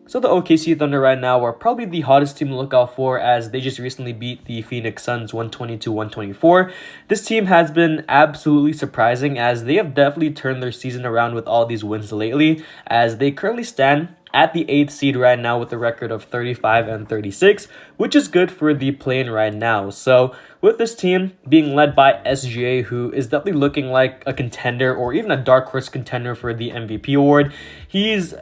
So the OKC Thunder right now are probably the hottest team to look out for, as they just recently beat the Phoenix Suns 120-124. This team has been absolutely surprising, as they have definitely turned their season around with all these wins lately, as they currently stand at the 8th seed right now with a record of 35-36, which is good for the play-in right now. So with this team being led by SGA, who is definitely looking like a contender or even a dark horse contender for the MVP award, he's,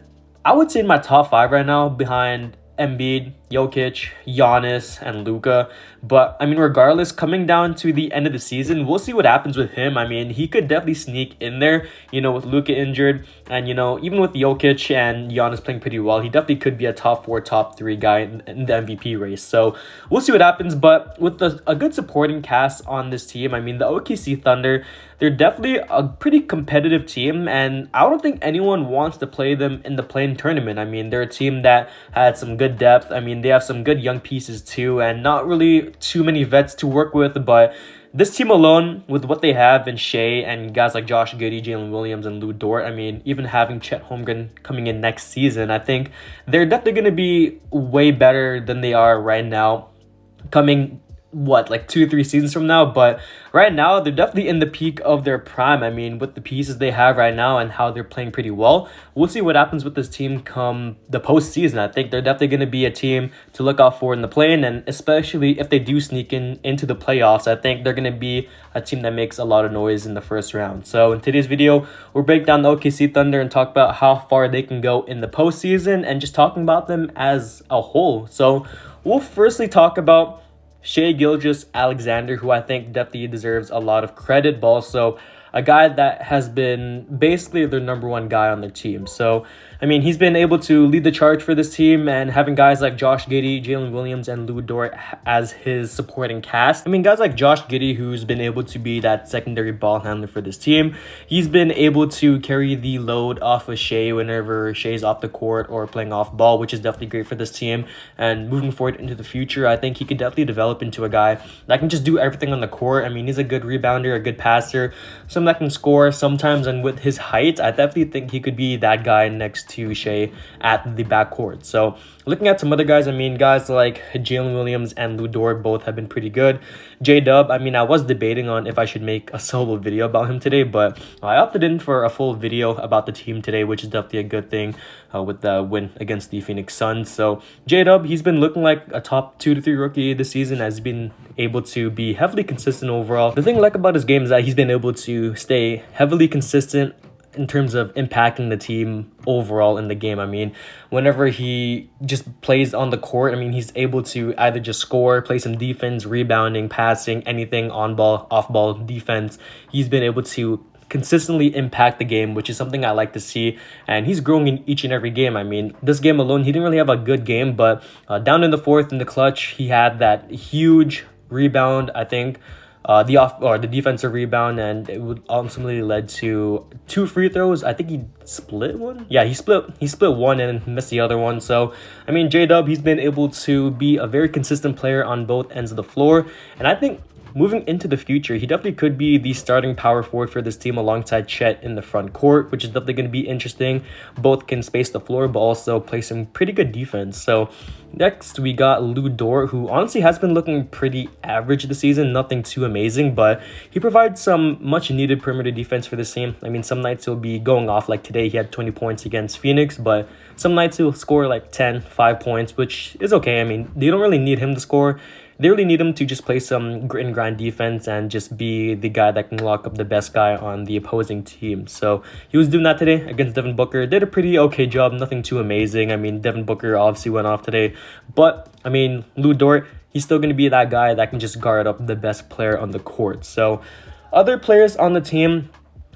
I would say, in my top 5 right now, behind Embiid, Jokic, Giannis, and Luka. But I mean, regardless, coming down to the end of the season, we'll see what happens with him. I mean, he could definitely sneak in there, with Luka injured, and even with Jokic and Giannis playing pretty well, he definitely could be a top 4, top 3 guy in the MVP race. So we'll see what happens. But with a good supporting cast on this team, I mean, the OKC Thunder, they're definitely a pretty competitive team, and I don't think anyone wants to play them in the play-in tournament. I mean, they're a team that had some good depth. I mean, they have some good young pieces too, and not really too many vets to work with, but this team alone, with what they have in Shea and guys like Josh Giddey, Jalen Williams, and Lou Dort, I mean, even having Chet Holmgren coming in next season, I think they're definitely going to be way better than they are right now, coming like 2-3 seasons from now. But right now, they're definitely in the peak of their prime. I mean, with the pieces they have right now and how they're playing pretty well, we'll see what happens with this team come the postseason. I think they're definitely going to be a team to look out for in the play-in, and especially if they do sneak into the playoffs, I think they're going to be a team that makes a lot of noise in the first round. So in today's video, we'll break down the OKC Thunder and talk about how far they can go in the postseason and just talking about them as a whole. So we'll firstly talk about Shai Gilgeous-Alexander, who I think definitely deserves a lot of credit, but also a guy that has been basically their number one guy on their team. So, I mean, he's been able to lead the charge for this team, and having guys like Josh Giddey, Jalen Williams, and Lou Dort as his supporting cast. I mean, guys like Josh Giddey, who's been able to be that secondary ball handler for this team. He's been able to carry the load off of Shai whenever Shai's off the court or playing off ball, which is definitely great for this team. And moving forward into the future, I think he could definitely develop into a guy that can just do everything on the court. I mean, he's a good rebounder, a good passer, someone that can score sometimes, and with his height, I definitely think he could be that guy next to Shai at the backcourt. So looking at some other guys, I mean, guys like Jalen Williams and Lou Dort both have been pretty good. J-Dub, I mean, I was debating on if I should make a solo video about him today, but I opted in for a full video about the team today, which is definitely a good thing with the win against the Phoenix Suns. So J-Dub, he's been looking like a top 2 to 3 rookie this season, has been able to be heavily consistent overall. The thing I like about his game is that he's been able to stay heavily consistent in terms of impacting the team overall in the game. I mean, whenever he just plays on the court, I mean, he's able to either just score, play some defense, rebounding, passing, anything on ball, off ball defense. He's been able to consistently impact the game, which is something I like to see, and he's growing in each and every game. I mean, this game alone, he didn't really have a good game, but down in the fourth in the clutch, he had that huge rebound, I think, the defensive rebound, and it would ultimately led to 2 free throws. I think he split one. Yeah, he split one and missed the other one. So I mean, J-Dub, he's been able to be a very consistent player on both ends of the floor, and I think moving into the future, he definitely could be the starting power forward for this team alongside Chet in the front court, which is definitely going to be interesting. Both can space the floor, but also play some pretty good defense. So next, we got Lou Dort, who honestly has been looking pretty average this season, nothing too amazing, but he provides some much-needed perimeter defense for this team. I mean, some nights he'll be going off, like today he had 20 points against Phoenix, but some nights he'll score like 5 points, which is okay. I mean, they don't really need him to score. They really need him to just play some grit and grind defense and just be the guy that can lock up the best guy on the opposing team. So he was doing that today against Devin Booker. Did a pretty okay job, nothing too amazing. I mean, Devin Booker obviously went off today. But, I mean, Lou Dort, he's still going to be that guy that can just guard up the best player on the court. So other players on the team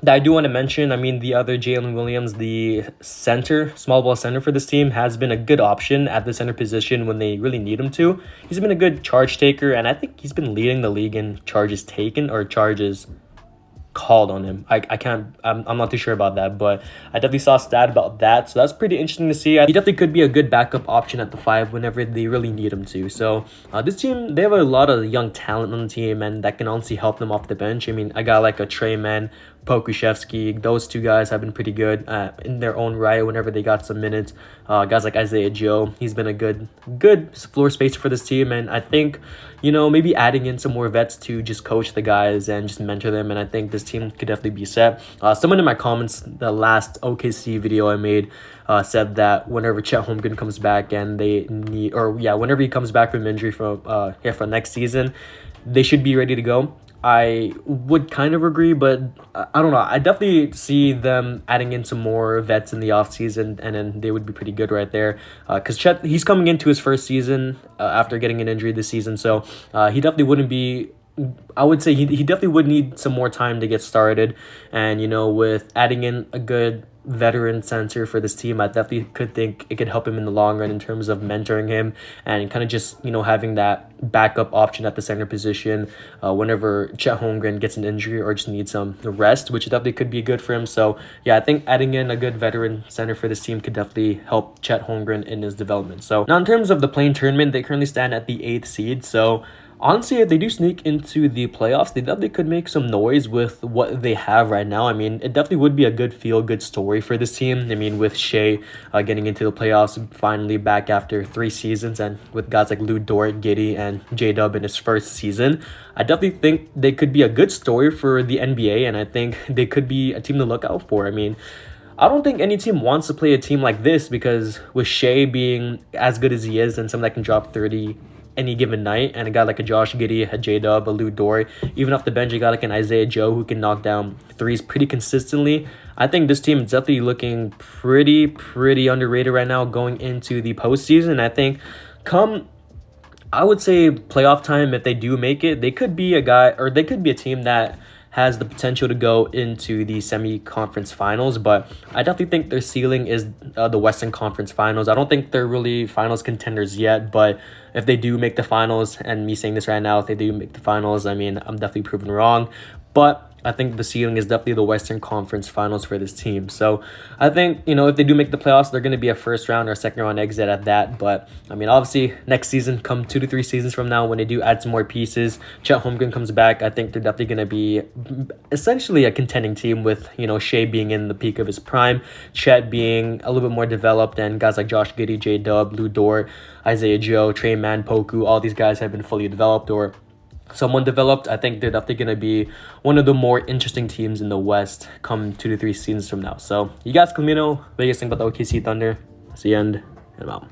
that I do want to mention, I mean, the other Jalen Williams, the center, small ball center for this team, has been a good option at the center position when they really need him to. He's been a good charge taker, and I think he's been leading the league in charges taken or charges called on him. I'm not too sure about that, but I definitely saw a stat about that, so that's pretty interesting to see. He definitely could be a good backup option at the 5 whenever they really need him to. So this team, they have a lot of young talent on the team, and that can honestly help them off the bench. I mean, a guy like a Trey Man, Pokuševski. Those two guys have been pretty good in their own right whenever they got some minutes. Guys like Isaiah Joe, he's been a good floor spacer for this team, and I think, maybe adding in some more vets to just coach the guys and just mentor them, and I think this team could definitely be set. Someone in my comments, the last OKC video I made, said that whenever Chet Holmgren comes back and whenever he comes back from injury for next season, they should be ready to go. I would kind of agree, but I don't know. I definitely see them adding in some more vets in the offseason, and then they would be pretty good right there. Because Chet, he's coming into his first season after getting an injury this season, so he definitely wouldn't be... I would say he definitely would need some more time to get started. And, with adding in a good veteran center for this team, I definitely could think it could help him in the long run in terms of mentoring him and kind of just, having that backup option at the center position whenever Chet Holmgren gets an injury or just needs some rest, which definitely could be good for him. So, yeah, I think adding in a good veteran center for this team could definitely help Chet Holmgren in his development. So, now in terms of the play-in tournament, they currently stand at the 8th seed. So, honestly, if they do sneak into the playoffs, they definitely could make some noise with what they have right now. I mean, it definitely would be a good feel-good story for this team. I mean, with Shea getting into the playoffs finally back after 3 seasons, and with guys like Lou Dort, Giddey, and J-Dub in his first season, I definitely think they could be a good story for the NBA, and I think they could be a team to look out for. I mean, I don't think any team wants to play a team like this, because with Shea being as good as he is and someone that can drop 30 any given night, and a guy like a Josh Giddey, a J-Dub, a Lou Dort, even off the bench, a guy like an Isaiah Joe who can knock down threes pretty consistently. I think this team is definitely looking pretty underrated right now going into the postseason. I think I would say playoff time, if they do make it, they could be a team that has the potential to go into the semi-conference finals, but I definitely think their ceiling is the Western Conference Finals. I don't think they're really finals contenders yet, but if they do make the finals, and me saying this right now, if they do make the finals, I mean, I'm definitely proven wrong, but I think the ceiling is definitely the Western Conference Finals for this team. So I think, if they do make the playoffs, they're going to be a first round or second round exit at that. But I mean, obviously next season, come 2 to 3 seasons from now, when they do add some more pieces, Chet Holmgren comes back, I think they're definitely going to be essentially a contending team with, Shea being in the peak of his prime, Chet being a little bit more developed, and guys like Josh Giddey, J-Dub, Lou Dort, Isaiah Joe, Trey Mann, Poku, all these guys have been fully developed or someone developed. I think they're definitely going to be one of the more interesting teams in the West come 2 to 3 seasons from now. So you guys let me know what you guys think about the OKC Thunder. See you, and I'm out.